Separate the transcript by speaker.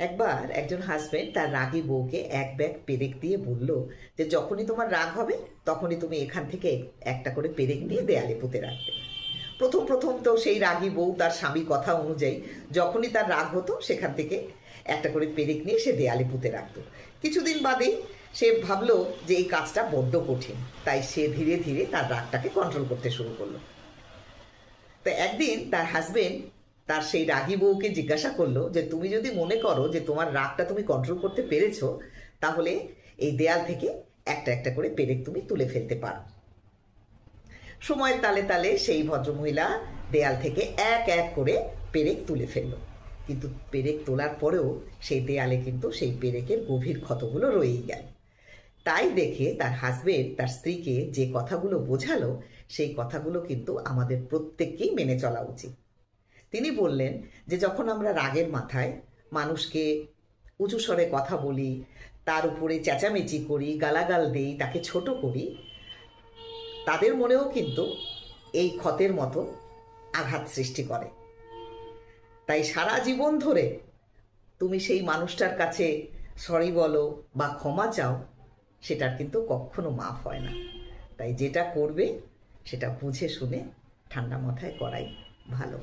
Speaker 1: একবার একজন হাজবেন্ড তার রাগী বউকে এক ব্যাগ পেরেক দিয়ে বলল যে যখনই তোমার রাগ হবে তখনই তুমি এখান থেকে একটা করে পেরেক নিয়ে দেয়ালে পুঁতে রাখবে। প্রথম প্রথম তো সেই রাগী বউ তার স্বামীর কথা অনুযায়ী যখনই তার রাগ হতো সেখান থেকে একটা করে পেরেক নিয়ে সে দেয়ালে পুঁতে রাখতো। কিছুদিন বাদেই সে ভাবলো যে এই কাজটা বড্ড কঠিন, তাই সে ধীরে ধীরে তার রাগটাকে কন্ট্রোল করতে শুরু করলো। তো একদিন তার হাজবেন্ড তার সেই রাগী বউকে জিজ্ঞাসা করলো যে তুমি যদি মনে করো যে তোমার রাগটা তুমি কন্ট্রোল করতে পেরেছো, তাহলে এই দেয়াল থেকে একটা একটা করে পেরেক তুমি তুলে ফেলতে পারো। সময়ের তালে তালে সেই ভদ্রমহিলা দেয়াল থেকে এক এক করে পেরেক তুলে ফেললো, কিন্তু পেরেক তোলার পরেও সেই দেয়ালে কিন্তু সেই পেরেকের গভীর ক্ষতগুলো রয়েই গেল। তাই দেখে তার হাজবেন্ড তার স্ত্রীকে যে কথাগুলো বোঝালো সেই কথাগুলো কিন্তু আমাদের প্রত্যেককেই মেনে চলা উচিত। তিনি বললেন যে যখন আমরা রাগের মাথায় মানুষকে উঁচু স্বরে কথা বলি, তার উপরে চেঁচামেচি করি, গালাগাল দিই, তাকে ছোট করি, তাদের মনেও কিন্তু এই ক্ষতের মতো আঘাত সৃষ্টি করে। তাই সারা জীবন ধরে তুমি সেই মানুষটার কাছে সরি বলো বা ক্ষমা চাও, সেটার কিন্তু কখনো মাফ হয় না। তাই যেটা করবে সেটা বুঝে শুনে ঠান্ডা মাথায় করাই ভালো।